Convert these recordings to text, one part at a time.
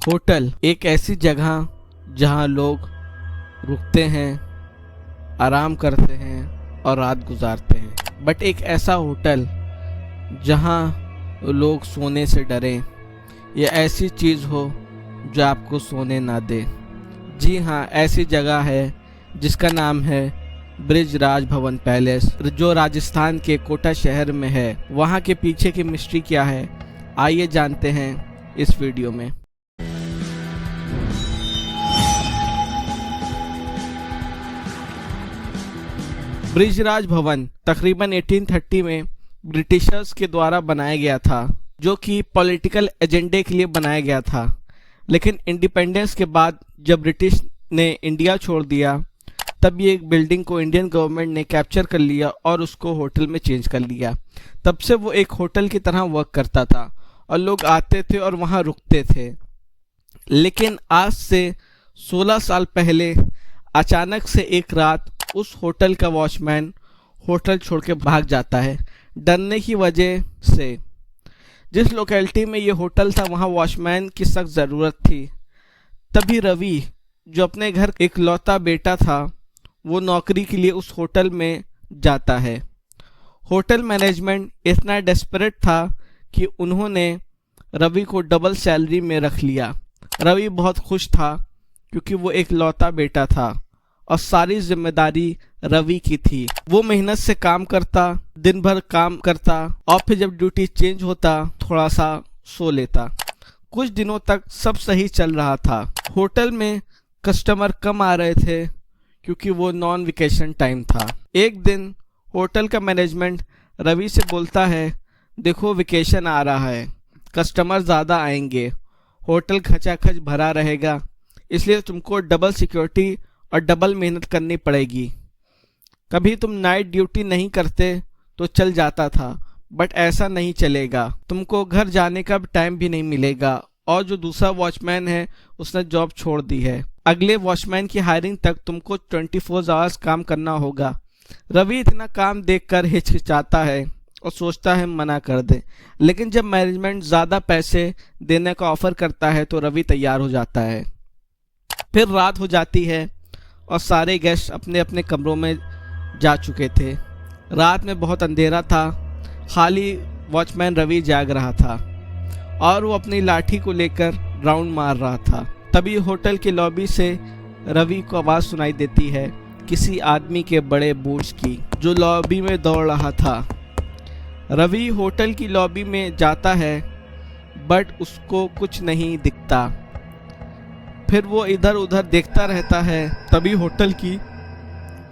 Hotel एक ऐसी जगह जहां लोग रुकते हैं, आराम करते हैं और रात गुजारते हैं। बट एक ऐसा होटल जहां लोग सोने से डरें या ऐसी चीज़ हो जो आपको सोने ना दे। जी हाँ, ऐसी जगह है जिसका नाम है ब्रिज राज भवन पैलेस, जो राजस्थान के कोटा शहर में है। वहाँ के पीछे की मिस्ट्री क्या है, आइए जानते हैं इस वीडियो में। ब्रिजराज भवन तकरीबन 1830 में ब्रिटिशर्स के द्वारा बनाया गया था, जो कि पॉलिटिकल एजेंडे के लिए बनाया गया था। लेकिन इंडिपेंडेंस के बाद जब ब्रिटिश ने इंडिया छोड़ दिया, तब ये एक बिल्डिंग को इंडियन गवर्नमेंट ने कैप्चर कर लिया और उसको होटल में चेंज कर लिया। तब से वो एक होटल की तरह वर्क करता था और लोग आते थे और वहाँ रुकते थे। लेकिन आज से 16 साल पहले अचानक से एक रात उस होटल का वॉचमैन होटल छोड़ के भाग जाता है, डरने की वजह से। जिस लोकेलिटी में ये होटल था वहाँ वॉचमैन की सख्त ज़रूरत थी। तभी रवि, जो अपने घर एक लौता बेटा था, वो नौकरी के लिए उस होटल में जाता है। होटल मैनेजमेंट इतना डेस्परेट था कि उन्होंने रवि को डबल सैलरी में रख लिया। रवि बहुत खुश था क्योंकि वो एक लौता बेटा था और सारी जिम्मेदारी रवि की थी। वो मेहनत से काम करता, दिन भर काम करता और फिर जब ड्यूटी चेंज होता थोड़ा सा सो लेता। कुछ दिनों तक सब सही चल रहा था। होटल में कस्टमर कम आ रहे थे क्योंकि वो नॉन वेकेशन टाइम था। एक दिन होटल का मैनेजमेंट रवि से बोलता है, देखो वेकेशन आ रहा है, कस्टमर ज़्यादा आएंगे, होटल खचाखच भरा रहेगा, इसलिए तुमको डबल सिक्योरिटी और डबल मेहनत करनी पड़ेगी। कभी तुम नाइट ड्यूटी नहीं करते तो चल जाता था, बट ऐसा नहीं चलेगा। तुमको घर जाने का टाइम भी नहीं मिलेगा और जो दूसरा वॉचमैन है उसने जॉब छोड़ दी है। अगले वॉचमैन की हायरिंग तक तुमको 24 आवर्स काम करना होगा। रवि इतना काम देखकर हिचकिचाता है और सोचता है मना कर दे, लेकिन जब मैनेजमेंट ज़्यादा पैसे देने का ऑफर करता है तो रवि तैयार हो जाता है। फिर रात हो जाती है और सारे गेस्ट अपने अपने कमरों में जा चुके थे। रात में बहुत अंधेरा था, खाली वॉचमैन रवि जाग रहा था और वो अपनी लाठी को लेकर राउंड मार रहा था। तभी होटल के लॉबी से रवि को आवाज़ सुनाई देती है किसी आदमी के बड़े बूट्स की, जो लॉबी में दौड़ रहा था। रवि होटल की लॉबी में जाता है बट उसको कुछ नहीं दिखता। फिर वो इधर उधर देखता रहता है। तभी होटल की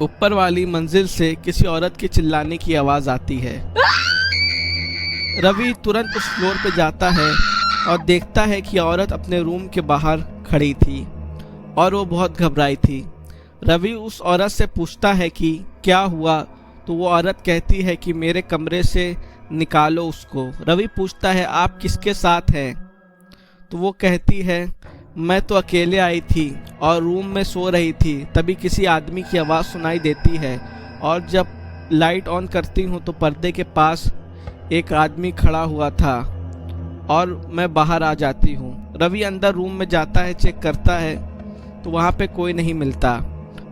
ऊपर वाली मंजिल से किसी औरत के चिल्लाने की आवाज़ आती है। रवि तुरंत उस फ्लोर पे जाता है और देखता है कि औरत अपने रूम के बाहर खड़ी थी और वो बहुत घबराई थी। रवि उस औरत से पूछता है कि क्या हुआ, तो वो औरत कहती है कि मेरे कमरे से निकालो उसको। रवि पूछता है आप किसके साथ हैं, तो वो कहती है मैं तो अकेले आई थी और रूम में सो रही थी। तभी किसी आदमी की आवाज़ सुनाई देती है और जब लाइट ऑन करती हूँ तो पर्दे के पास एक आदमी खड़ा हुआ था और मैं बाहर आ जाती हूँ। रवि अंदर रूम में जाता है, चेक करता है तो वहाँ पे कोई नहीं मिलता।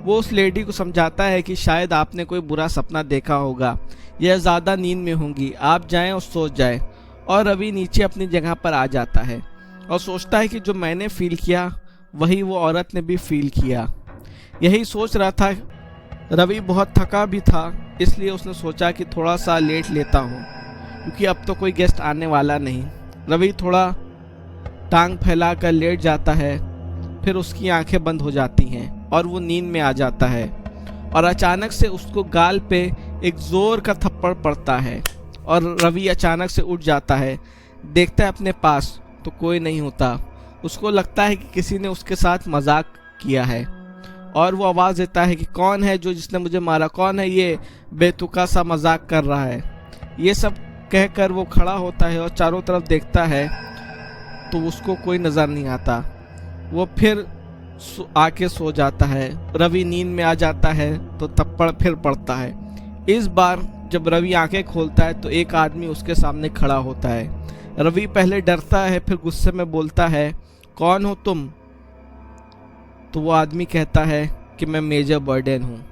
वो उस लेडी को समझाता है कि शायद आपने कोई बुरा सपना देखा होगा या ज़्यादा नींद में होंगी, आप जाएं और सो जाएं। और रवि नीचे अपनी जगह पर आ जाता है और सोचता है कि जो मैंने फील किया वही वो औरत ने भी फील किया। यही सोच रहा था। रवि बहुत थका भी था, इसलिए उसने सोचा कि थोड़ा सा लेट लेता हूँ क्योंकि अब तो कोई गेस्ट आने वाला नहीं। रवि थोड़ा टांग फैला कर लेट जाता है, फिर उसकी आंखें बंद हो जाती हैं और वो नींद में आ जाता है। और अचानक से उसको गाल पे एक ज़ोर का थप्पड़ पड़ता है और रवि अचानक से उठ जाता है। देखता है अपने पास तो कोई नहीं होता। उसको लगता है कि किसी ने उसके साथ मजाक किया है और वो आवाज़ देता है कि कौन है जिसने मुझे मारा, कौन है ये बेतुका सा मजाक कर रहा है। ये सब कहकर वो खड़ा होता है और चारों तरफ देखता है तो उसको कोई नज़र नहीं आता। वो फिर आके सो जाता है। रवि नींद में आ जाता है तो थप्पड़ फिर पड़ता है। इस बार जब रवि आंखें खोलता है तो एक आदमी उसके सामने खड़ा होता है। रवि पहले डरता है, फिर गुस्से में बोलता है, कौन हो तुम? तो वो आदमी कहता है कि मैं मेजर बर्डन हूँ,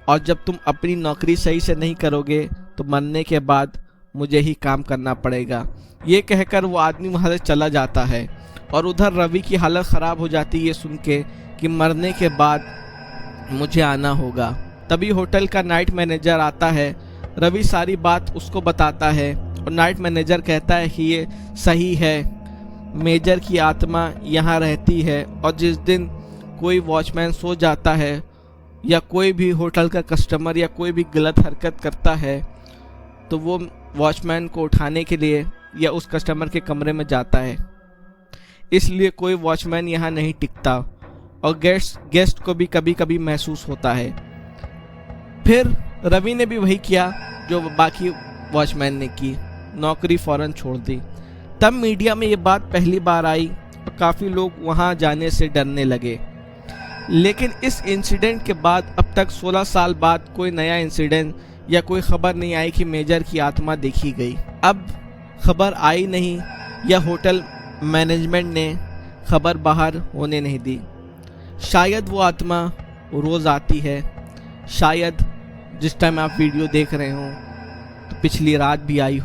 और जब तुम अपनी नौकरी सही से नहीं करोगे तो मरने के बाद मुझे ही काम करना पड़ेगा। ये कहकर वो आदमी वहाँ से चला जाता है, और उधर रवि की हालत ख़राब हो जाती है ये सुन के कि मरने के बाद मुझे आना होगा। तभी होटल का नाइट मैनेजर आता है, रवि सारी बात उसको बताता है, और नाइट मैनेजर कहता है कि ये सही है, मेजर की आत्मा यहाँ रहती है, और जिस दिन कोई वॉचमैन सो जाता है या कोई भी होटल का कस्टमर या कोई भी गलत हरकत करता है तो वो वॉचमैन को उठाने के लिए या उस कस्टमर के कमरे में जाता है। इसलिए कोई वॉचमैन यहाँ नहीं टिकता, और गेस्ट को भी कभी कभी महसूस होता है। फिर रवि ने भी वही किया जो बाकी वॉचमैन ने की, नौकरी फ़ौरन छोड़ दी। तब मीडिया में ये बात पहली बार आई और काफ़ी लोग वहाँ जाने से डरने लगे। लेकिन इस इंसिडेंट के बाद अब तक 16 साल बाद कोई नया इंसिडेंट या कोई खबर नहीं आई कि मेजर की आत्मा देखी गई। अब खबर आई नहीं या होटल मैनेजमेंट ने खबर बाहर होने नहीं दी। शायद वो आत्मा रोज़ आती है, शायद जिस टाइम आप वीडियो देख रहे हो तो पिछली रात भी आई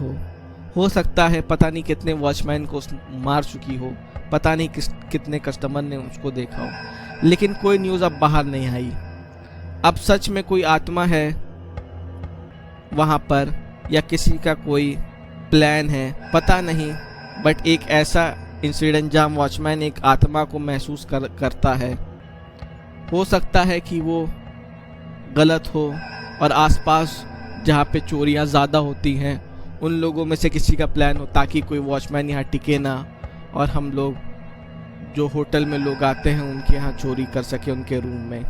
हो सकता है पता नहीं कितने वॉचमैन को मार चुकी हो, पता नहीं कितने कस्टमर ने उसको देखा हो, लेकिन कोई न्यूज़ अब बाहर नहीं आई। अब सच में कोई आत्मा है वहाँ पर या किसी का कोई प्लान है पता नहीं, बट एक ऐसा इंसिडेंट जहाँ वॉचमैन एक आत्मा को महसूस करता है, हो सकता है कि वो गलत हो, और आसपास जहाँ पे चोरियाँ ज़्यादा होती हैं उन लोगों में से किसी का प्लान हो ताकि कोई वॉचमैन यहाँ टिके ना, और हम लोग जो होटल में लोग आते हैं उनके यहाँ चोरी कर सके उनके रूम में।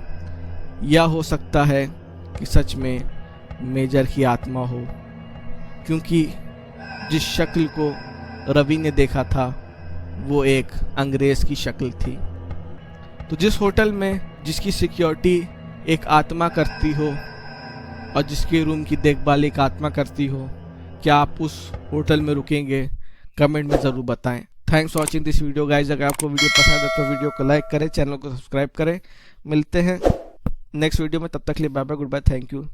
या हो सकता है कि सच में मेजर की आत्मा हो, क्योंकि जिस शक्ल को रवि ने देखा था वो एक अंग्रेज की शक्ल थी। तो जिस होटल में जिसकी सिक्योरिटी एक आत्मा करती हो और जिसके रूम की देखभाल एक आत्मा करती हो, क्या आप उस होटल में रुकेंगे? कमेंट में ज़रूर बताएं। Thanks for watching this video guys. अगर आपको वीडियो पसंद है तो वीडियो को लाइक करें, चैनल को सब्सक्राइब करें। मिलते हैं नेक्स्ट वीडियो में, तब तक के लिए bye bye, goodbye, thank you.